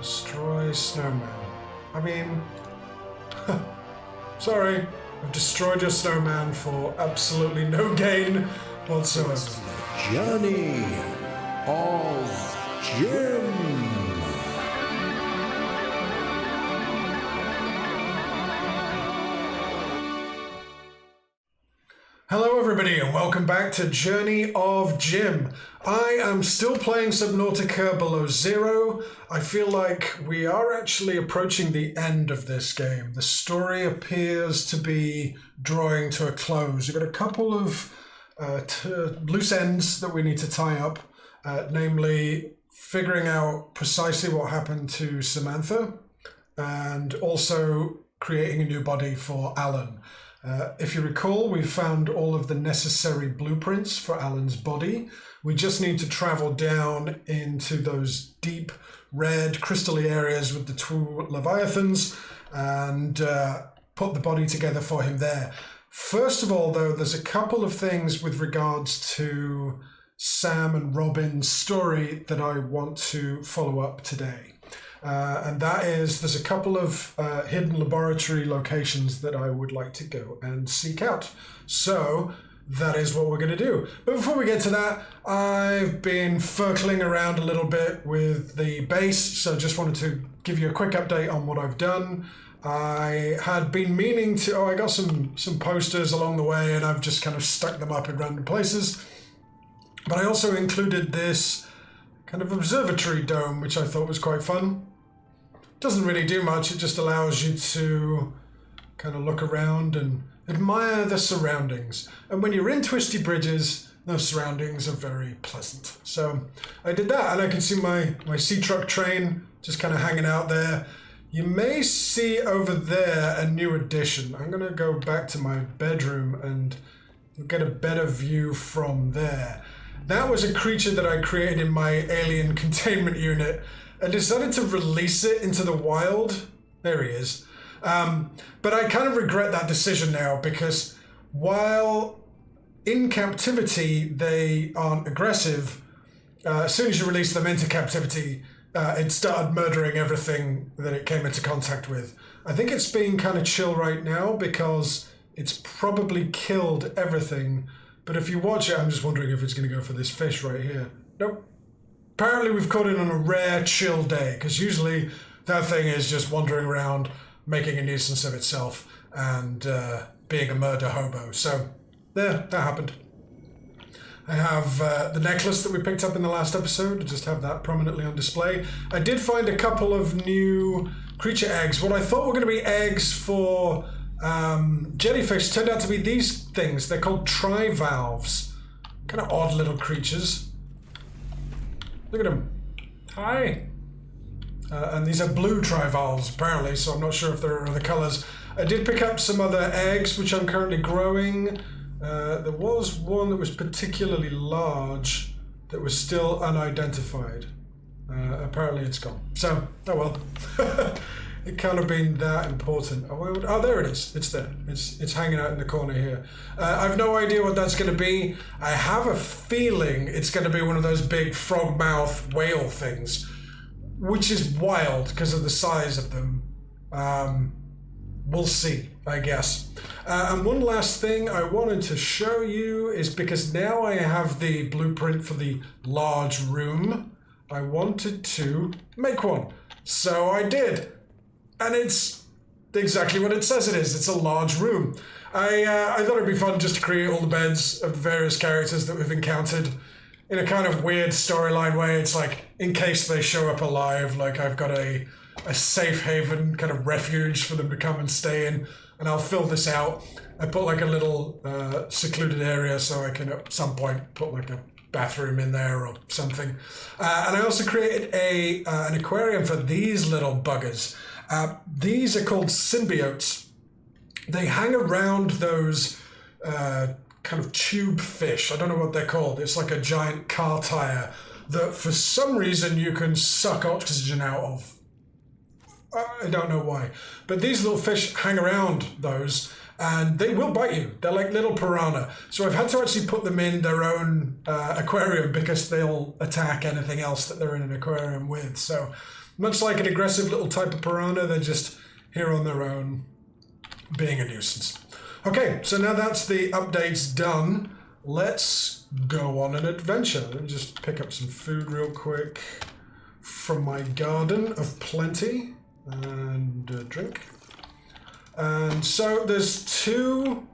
Destroy snowman. I mean, sorry, I've destroyed your snowman for absolutely no gain whatsoever. Journey of Jim. Hello everybody and welcome back to Journey of Jim. I am still playing Subnautica below zero. I feel like we are actually approaching the end of this game. The story appears to be drawing to a close. You've got a couple of loose ends that we need to tie up, namely figuring out precisely what happened to Samantha and also creating a new body for Alan. If you recall, we found all of the necessary blueprints for Alan's body. We just need to travel down into those deep red crystally areas with the two Leviathans and put the body together for him there. First of all, though, there's a couple of things with regards to Sam and Robin's story that I want to follow up today. And that is, there's a couple of hidden laboratory locations that I would like to go and seek out. So that is what we're going to do. But before we get to that, I've been circling around a little bit with the base, so just wanted to give you a quick update on what I've done. I had been meaning to, I got some posters along the way and I've just kind of stuck them up in random places. But I also included this kind of observatory dome, which I thought was quite fun. Doesn't really do much, it just allows you to kind of look around and admire the surroundings. And when you're in Twisty Bridges, those surroundings are very pleasant. So I did that, and I can see my sea truck train just kind of hanging out there. You may see over there a new addition. I'm going to go back to my bedroom and you'll get a better view from there. That was a creature that I created in my alien containment unit. I decided to release it into the wild. There he is. But I kind of regret that decision now because while in captivity they aren't aggressive, as soon as you release them into captivity, it started murdering everything that it came into contact with. I think it's being kind of chill right now because it's probably killed everything. But if you watch it, I'm just wondering if it's going to go for this fish right here. Nope. Apparently we've caught it on a rare chill day, because usually that thing is just wandering around, making a nuisance of itself, and being a murder hobo. So, there, that happened. I have the necklace that we picked up in the last episode. I just have that prominently on display. I did find a couple of new creature eggs. What I thought were going to be eggs for jellyfish turned out to be these things. They're called trivalves. Kind of odd little creatures. Look at them. Hi. And these are blue trivalves, apparently, so I'm not sure if there are other colours. I did pick up some other eggs, which I'm currently growing. There was one that was particularly large that was still unidentified. Apparently it's gone. So, oh well. It can't have been that important. Oh, there it is. It's there. It's hanging out in the corner here. I've no idea what that's going to be. I have a feeling it's going to be one of those big frog mouth whale things, which is wild because of the size of them. We'll see, I guess. And one last thing I wanted to show you is because now I have the blueprint for the large room, I wanted to make one. So I did. And it's exactly what it says it is. It's a large room. I thought it'd be fun just to create all the beds of the various characters that we've encountered in a kind of weird storyline way. It's like, in case they show up alive, like I've got a safe haven kind of refuge for them to come and stay in. And I'll fill this out. I put like a little secluded area so I can at some point put like a bathroom in there or something. And I also created an aquarium for these little buggers. These are called symbiotes. They hang around those kind of tube fish. I don't know what they're called. It's like a giant car tire that for some reason you can suck oxygen out of. I don't know why. But these little fish hang around those and they will bite you. They're like little piranha. So I've had to actually put them in their own aquarium because they'll attack anything else that they're in an aquarium with. So Much like an aggressive little type of piranha, they're just here on their own, being a nuisance. Okay, so now that's the updates done. Let's go on an adventure. Let me just pick up some food real quick from my garden of plenty and drink. And so there's 2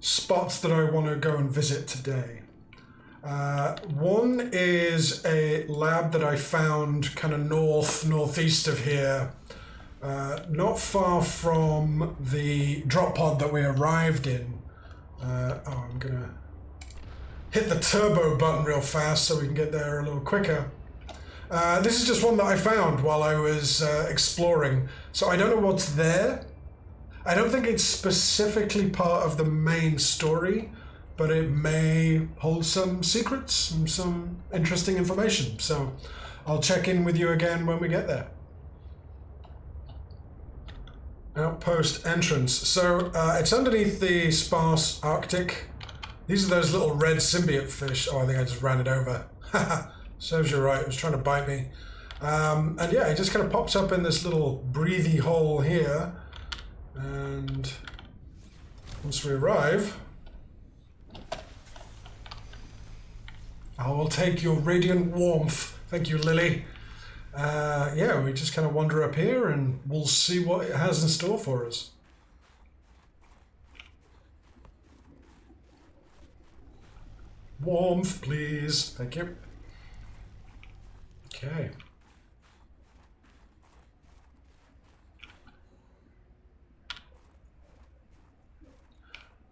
spots that I want to go and visit today. One is a lab that I found kind of northeast of here, not far from the drop pod that we arrived in. I'm gonna hit the turbo button real fast so we can get there a little quicker. This is just one that I found while I was exploring, so I don't know what's there. I don't think it's specifically part of the main story, but it may hold some secrets and some interesting information. So I'll check in with you again when we get there. Outpost Entrance. So it's underneath the sparse Arctic. These are those little red symbiote fish. Oh, I think I just ran it over. Serves you right, it was trying to bite me. And yeah, it just kind of pops up in this little breathy hole here. And once we arrive, I will take your radiant warmth. Thank you, Lily. Yeah, we just kind of wander up here and we'll see what it has in store for us. Warmth, please. Thank you. Okay.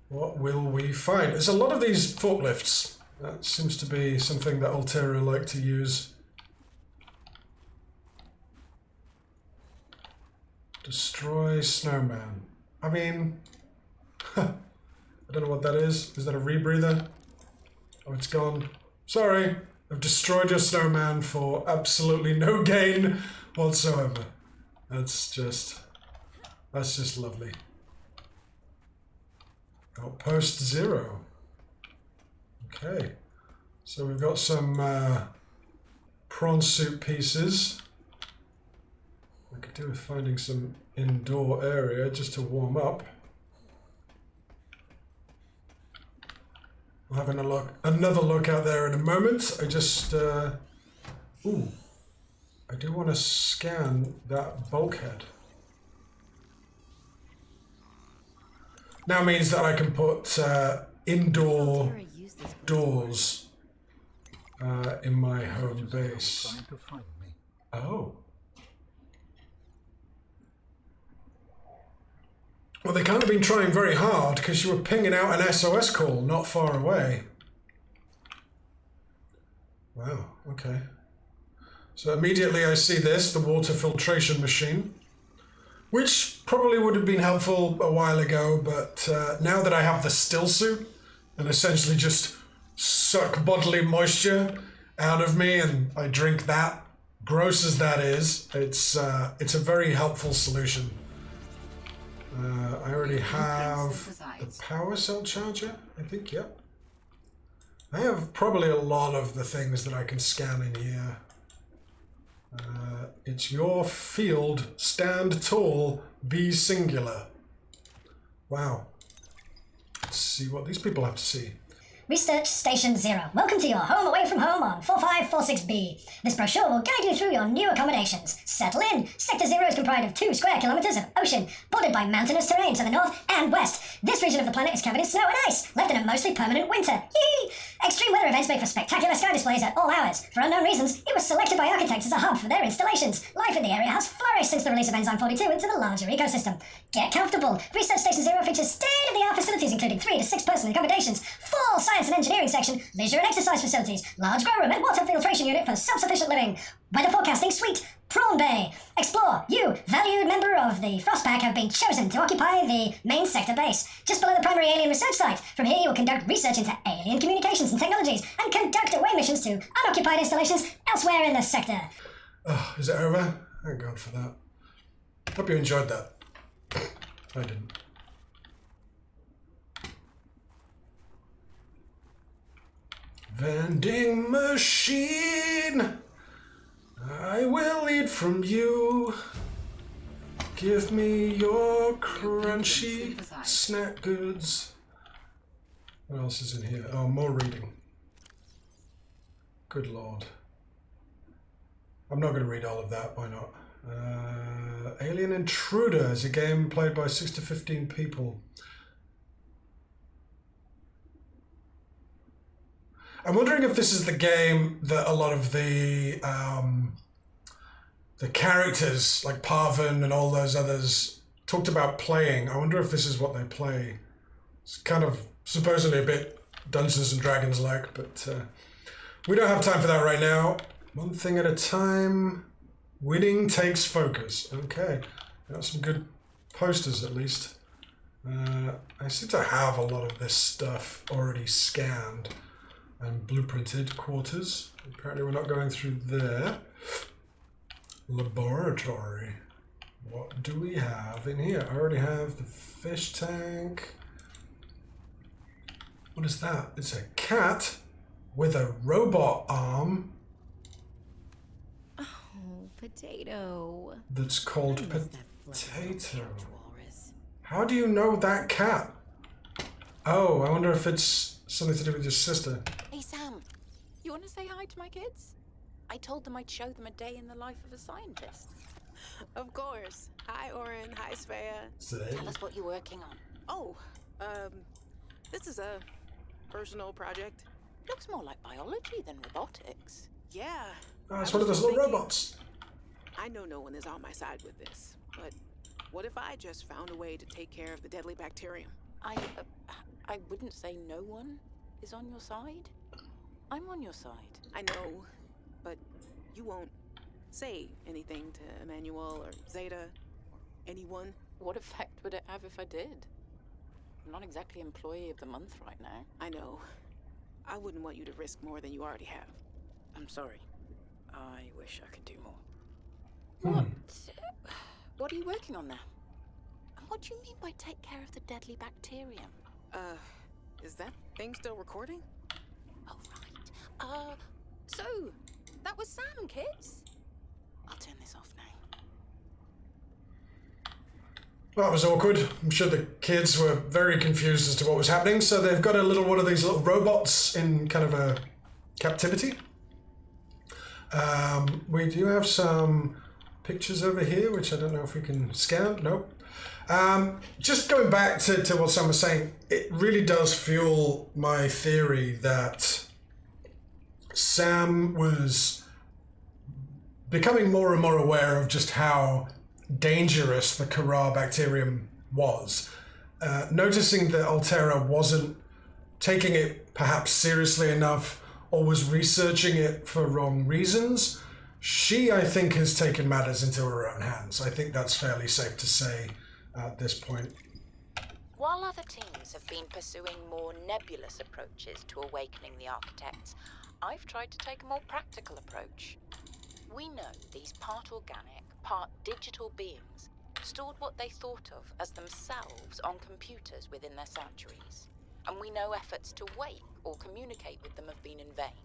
What will we find? There's a lot of these forklifts. That seems to be something that Altera like to use. Destroy snowman. I mean, I don't know what that is. Is that a rebreather? Oh, it's gone. Sorry, I've destroyed your snowman for absolutely no gain whatsoever. That's just lovely. Outpost Zero. Okay, so we've got some prawn soup pieces. I could do with finding some indoor area just to warm up. I'll have another look out there in a moment. I just, ooh, I do want to scan that bulkhead. Now means that I can put indoor doors in my home base. Oh. Well, they can't have been trying very hard because you were pinging out an SOS call not far away. Wow, okay. So immediately I see this, the water filtration machine, which probably would have been helpful a while ago, but now that I have the still suit and essentially just suck bodily moisture out of me and I drink that, gross as that is, it's a very helpful solution. I already have the power cell charger, I think, yep. I have probably a lot of the things that I can scan in here. It's your field, stand tall, be singular. Wow. Let's see what these people have to see. Research Station Zero. Welcome to your home away from home on 4546B. This brochure will guide you through your new accommodations. Settle in. Sector Zero is comprised of 2 square kilometers of ocean, bordered by mountainous terrain to the north and west. This region of the planet is covered in snow and ice, left in a mostly permanent winter. Yee! Extreme weather events make for spectacular sky displays at all hours. For unknown reasons, it was selected by architects as a hub for their installations. Life in the area has flourished since the release of Enzyme 42 into the larger ecosystem. Get comfortable. Research Station Zero features state-of-the-art facilities including 3 to 6 person accommodations, full science and engineering section, leisure and exercise facilities, large grow room and water filtration unit for self-sufficient living, weather forecasting suite, prawn bay. Explore. You, valued member of the Frostpack, have been chosen to occupy the main sector base, just below the primary alien research site. From here you will conduct research into alien communications and technologies, and conduct away missions to unoccupied installations elsewhere in the sector. Oh, is it over? Thank God for that. Hope you enjoyed that. I didn't. Vending machine. I will eat from you. Give me your crunchy snack goods. What else is in here? Oh, more reading. Good lord. I'm not going to read all of that, why not? Alien Intruder is a game played by 6 to 15 people. I'm wondering if this is the game that a lot of the characters, like Parvin and all those others, talked about playing. I wonder if this is what they play. It's kind of supposedly a bit Dungeons and Dragons-like, but we don't have time for that right now. One thing at a time. Winning takes focus. Okay, got some good posters at least. I seem to have a lot of this stuff already scanned and blueprinted. Quarters. Apparently we're not going through there. Laboratory. What do we have in here? I already have the fish tank. What is that? It's a cat with a robot arm. Potato. That's called Potato. How do you know that cat? Oh, I wonder if it's something to do with your sister. Hey Sam, you want to say hi to my kids? I told them I'd show them a day in the life of a scientist. Of course. Hi, Oren. Hi, Svea. Tell us what you're working on. Oh, this is a personal project. Looks more like biology than robotics. Yeah. Oh, it's one of those little robots. I know no one is on my side with this, but what if I just found a way to take care of the deadly bacterium? I wouldn't say no one is on your side. I'm on your side. I know, but you won't say anything to Emmanuel or Zeta or anyone. What effect would it have if I did? I'm not exactly employee of the month right now. I know. I wouldn't want you to risk more than you already have. I'm sorry. I wish I could do more. Hmm. What are you working on there? And what do you mean by take care of the deadly bacterium? Is that thing still recording? Oh, right. So, that was Sam, kids? I'll turn this off now. Well, that was awkward. I'm sure the kids were very confused as to what was happening, so they've got one of these little robots in kind of a captivity. We do have some pictures over here, which I don't know if we can scan. Nope. Just going back to what Sam was saying, it really does fuel my theory that Sam was becoming more and more aware of just how dangerous the Kara bacterium was. Noticing that Altera wasn't taking it perhaps seriously enough or was researching it for wrong reasons, she, I think, has taken matters into her own hands. I think that's fairly safe to say at this point. While other teams have been pursuing more nebulous approaches to awakening the architects, I've tried to take a more practical approach. We know these part organic, part digital beings stored what they thought of as themselves on computers within their sanctuaries, and we know efforts to wake or communicate with them have been in vain.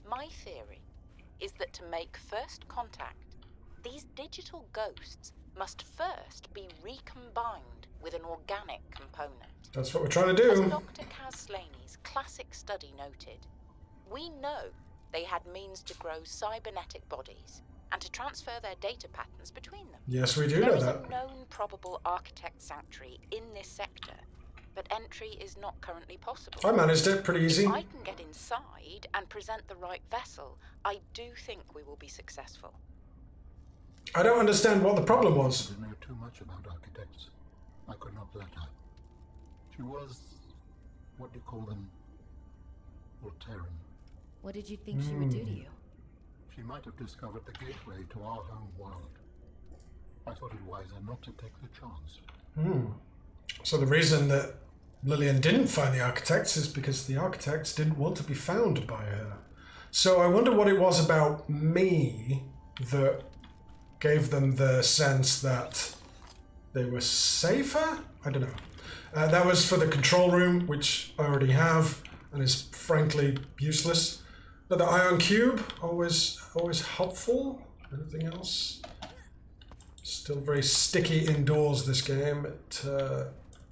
My theory is that to make first contact, these digital ghosts must first be recombined with an organic component. That's what we're trying to do. As Dr. Kaz Slaney's classic study noted, we know they had means to grow cybernetic bodies and to transfer their data patterns between them. Yes, we do There know is that. a known probable architect sanctuary in this sector, but entry is not currently possible. I managed it pretty easy. If I can get inside and present the right vessel, I do think we will be successful. I don't understand what the problem was. I know too much about architects. I could not let her. She was, what do you call them, Voltairean. What did you think she would do to you? She might have discovered the gateway to our home world. I thought it wiser not to take the chance. So the reason that Lillian didn't find the architects is because the architects didn't want to be found by her. So I wonder what it was about me that gave them the sense that they were safer? I don't know. That was for the control room, which I already have and is frankly useless. But the ion cube, always helpful. Anything else? Still very sticky indoors, this game.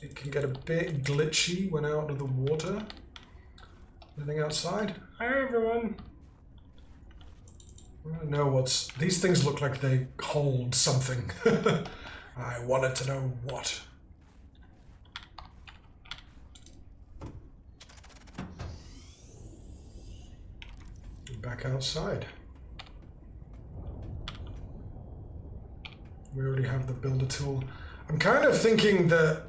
It can get a bit glitchy when out of the water. Anything outside? Hi everyone! I don't know what's... These things look like they hold something. I wanted to know what. Back outside. We already have the builder tool. I'm kind of thinking that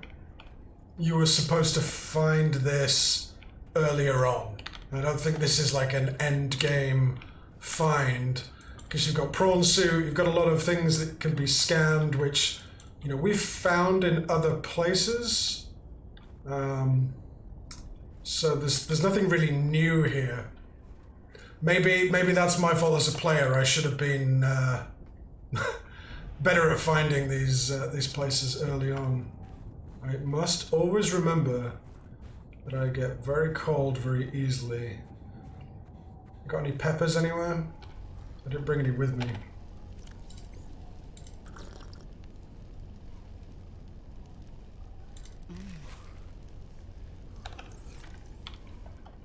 you were supposed to find this earlier on. I don't think this is like an end game find, because you've got prawn suit, you've got a lot of things that can be scanned, which, you know, we've found in other places. So there's nothing really new here. Maybe that's my fault as a player. I should have been better at finding these places early on. I must always remember that I get very cold very easily. Got any peppers anywhere? I didn't bring any with me.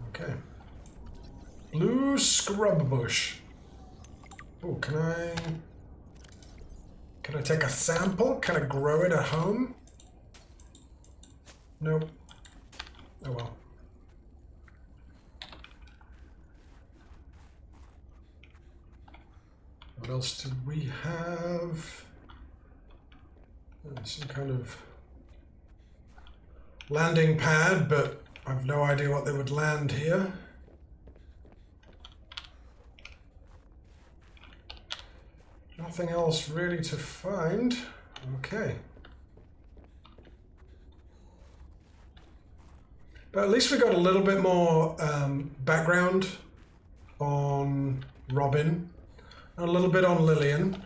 Okay. Blue scrub bush. Oh, can I take a sample? Can I grow it at home? Nope. Oh well. What else do we have? Some kind of landing pad, but I've no idea what they would land here. Nothing else really to find. Okay. But at least we got a little bit more background on Robin, and a little bit on Lillian.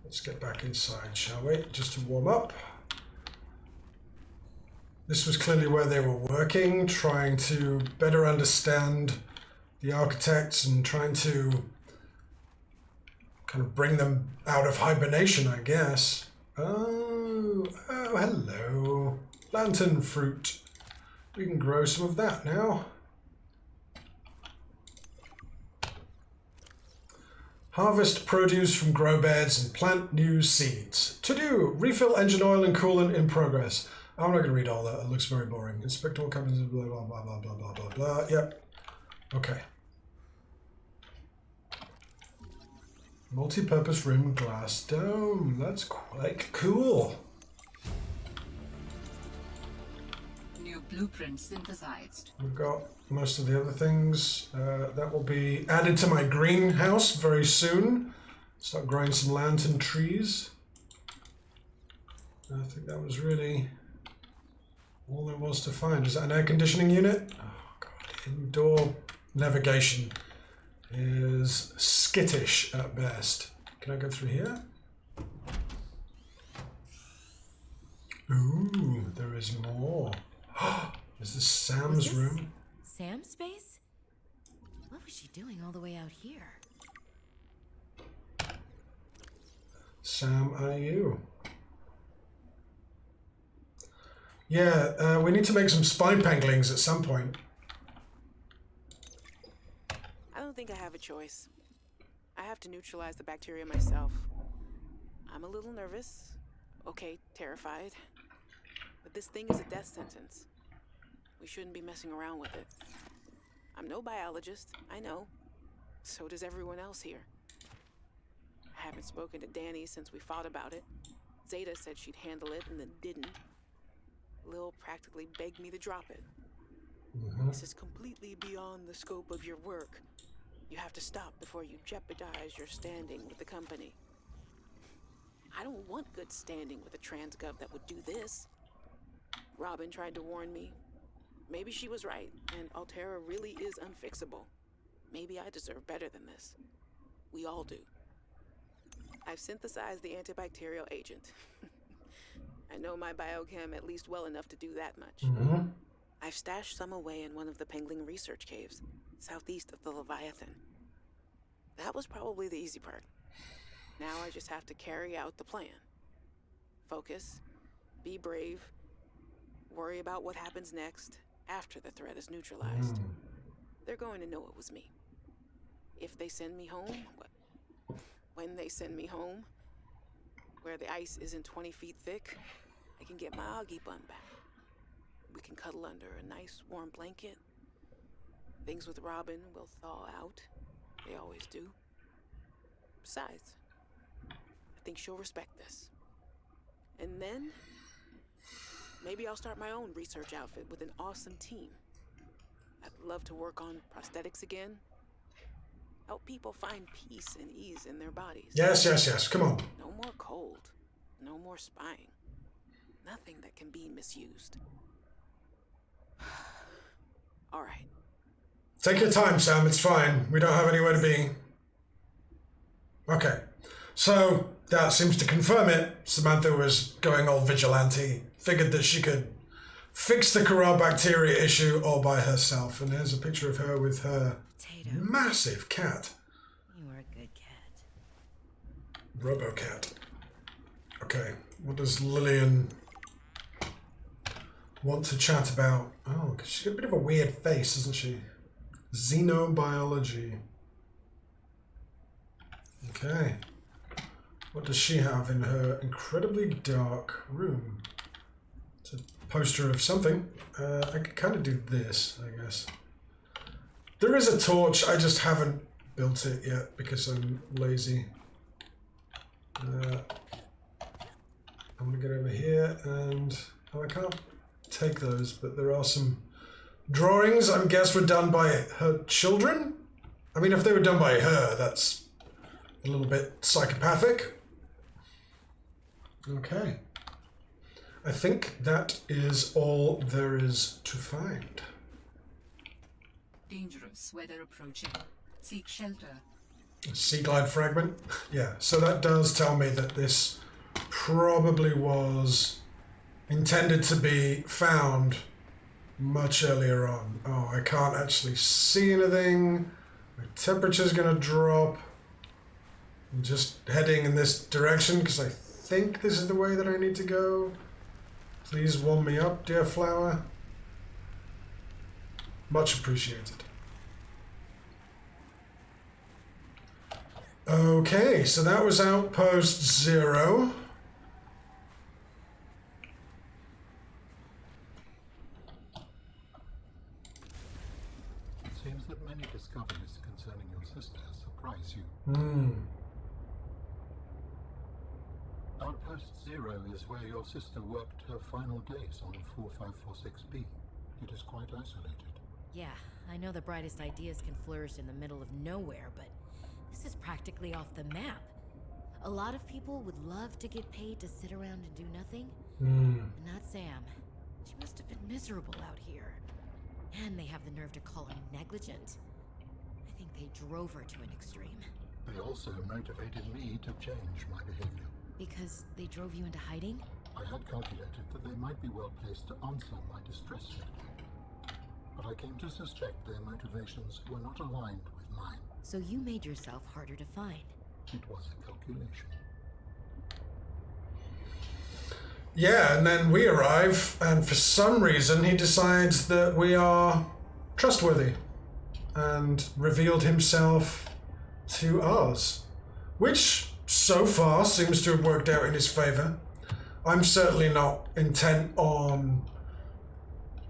Let's get back inside, shall we? Just to warm up. This was clearly where they were working, trying to better understand the architects and trying to kind of bring them out of hibernation, I guess. Oh, hello. Lantern fruit. We can grow some of that now. Harvest produce from grow beds and plant new seeds. To do, refill engine oil and coolant in progress. I'm not going to read all that. It looks very boring. Inspect all cabins, blah, blah, blah, blah, blah, blah, blah, blah. Yep. Okay. Multi-purpose rim glass dome. That's quite cool. New blueprint synthesized. We've got most of the other things. That will be added to my greenhouse very soon. Start growing some lantern trees. I think that was really all there was to find. Is that an air conditioning unit? Oh god, indoor navigation is skittish at best. Can I go through here? Ooh, there is more. Is this Sam's room? Sam's space? What was she doing all the way out here? Sam IU. Yeah, we need to make some spine panglings at some point. I don't think I have a choice. I have to neutralize the bacteria myself. I'm a little nervous. Okay, terrified. But this thing is a death sentence. We shouldn't be messing around with it. I'm no biologist, I know. So does everyone else here. I haven't spoken to Danny since we fought about it. Zeta said she'd handle it and then didn't. Lil practically begged me to drop it. This is completely beyond the scope of your work. You have to stop before you jeopardize your standing with the company. I don't want good standing with a trans gov that would do this. Robin tried to warn me. Maybe she was right, and Altera really is unfixable. Maybe I deserve better than this. We all do. I've synthesized the antibacterial agent. I know my biochem at least well enough to do that much. I've stashed some away in one of the Pengling research caves, southeast of the Leviathan. That was probably the easy part. Now I just have to carry out the plan. Focus, be brave, worry about what happens next after the threat is neutralized. They're going to know it was me. If they send me home, when they send me home, where the ice isn't 20 feet thick, I can get my Augie bun back. We can cuddle under a nice warm blanket. Things with Robin will thaw out. They always do. Besides, I think she'll respect this. And then, maybe I'll start my own research outfit with an awesome team. I'd love to work on prosthetics again. Help people find peace and ease in their bodies. Yes. Come on. No more cold. No more spying. Nothing that can be misused. All right. Take your time, Sam. It's fine. We don't have anywhere to be. Okay. So, that seems to confirm it. Samantha was going all vigilante. Figured that she could fix the corral bacteria issue all by herself. And there's a picture of her with her massive cat. You are a good cat. Robo-cat. Okay. What does Lillian want to chat about? Oh, she's got a bit of a weird face, isn't she? Xenobiology. Okay. What does she have in her incredibly dark room? It's a poster of something. I could kind of do this, I guess. There is a torch, I just haven't built it yet because I'm lazy. I'm gonna get over here and... Oh, I can't take those, but there are some drawings, I guess, were done by her children? I mean, if they were done by her, that's a little bit psychopathic. Okay. I think that is all there is to find. Dangerous weather approaching. Seek shelter. A sea glide fragment? Yeah, so that does tell me that this probably was intended to be found much earlier on. Oh, I can't actually see anything. My temperature's gonna drop. I'm just heading in this direction because I think this is the way that I need to go. Please warm me up, dear flower. Much appreciated. Okay, so that was Outpost Zero. It seems that many discoveries concerning your sister surprise you. Outpost Zero is where your sister worked her final days on 4546B. It is quite isolated. Yeah, I know the brightest ideas can flourish in the middle of nowhere, but this is practically off the map. A lot of people would love to get paid to sit around and do nothing. Not Sam. She must have been miserable out here. And they have the nerve to call her negligent. I think they drove her to an extreme. They also motivated me to change my behavior. Because they drove you into hiding? I had calculated that they might be well placed to answer my distress signal. But I came to suspect their motivations were not aligned with mine. So you made yourself harder to find. It was a calculation. Yeah, and then we arrive, and for some reason he decides that we are trustworthy and revealed himself to us, which so far seems to have worked out in his favor. I'm certainly not intent on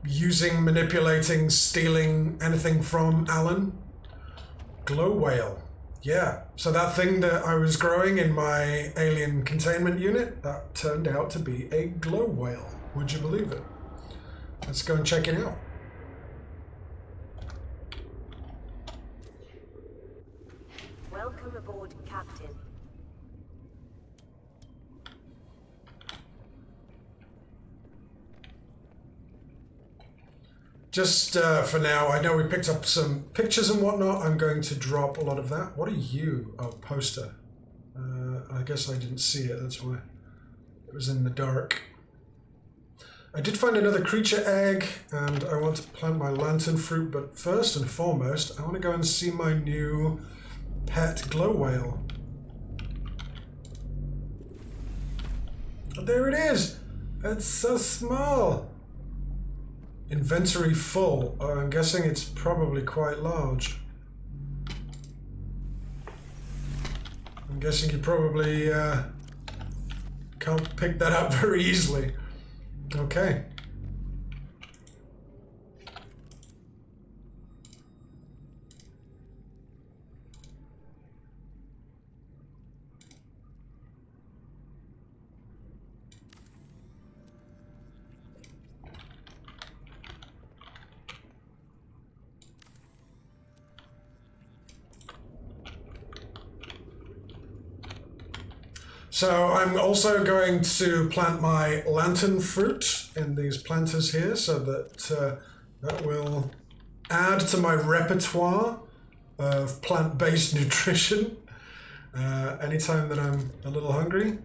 using, manipulating, stealing anything from Alan. Glow whale. Yeah, so that thing that I was growing in my alien containment unit, that turned out to be a glow whale. Would you believe it? Let's go and check it out. Welcome aboard, Captain. Just for now, I know we picked up some pictures and whatnot. I'm going to drop a lot of that. What are you? Oh, poster. I guess I didn't see it, that's why. It was in the dark. I did find another creature egg, and I want to plant my lantern fruit, but first and foremost, I want to go and see my new pet glow whale. There it is. It's so small. Inventory full. Oh, I'm guessing it's probably quite large. I'm guessing you probably can't pick that up very easily. Okay. So I'm also going to plant my lantern fruit in these planters here so that that will add to my repertoire of plant-based nutrition. Anytime that I'm a little hungry,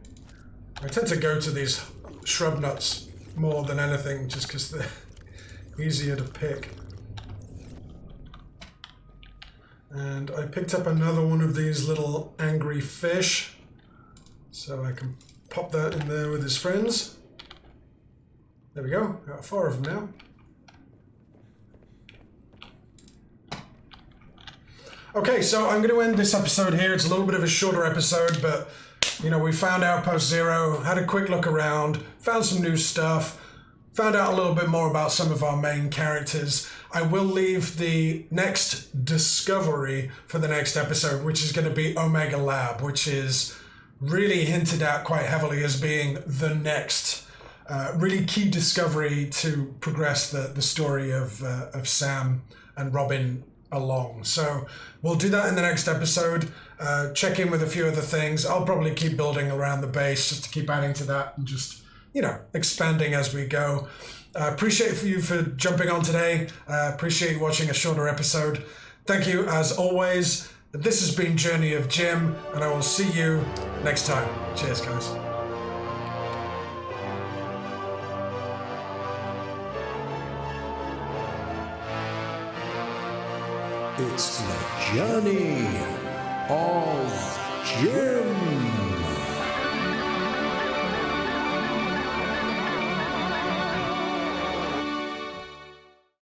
I tend to go to these shrub nuts more than anything just because they're easier to pick. And I picked up another one of these little angry fish. So I can pop that in there with his friends. There we go, got 4 of them now. Okay, so I'm going to end this episode here. It's a little bit of a shorter episode, but, you know, we found Outpost Zero, had a quick look around, found some new stuff, found out a little bit more about some of our main characters. I will leave the next discovery for the next episode, which is going to be Omega Lab, which is really hinted at quite heavily as being the next really key discovery to progress the story of Sam and Robin along. So we'll do that in the next episode. Check in with a few other things. I'll probably keep building around the base just to keep adding to that and just, you know, expanding as we go. Appreciate you for jumping on today. Appreciate you watching a shorter episode. Thank you as always. This has been Journey of Jim, and I will see you next time. Cheers, guys. It's the Journey of Jim.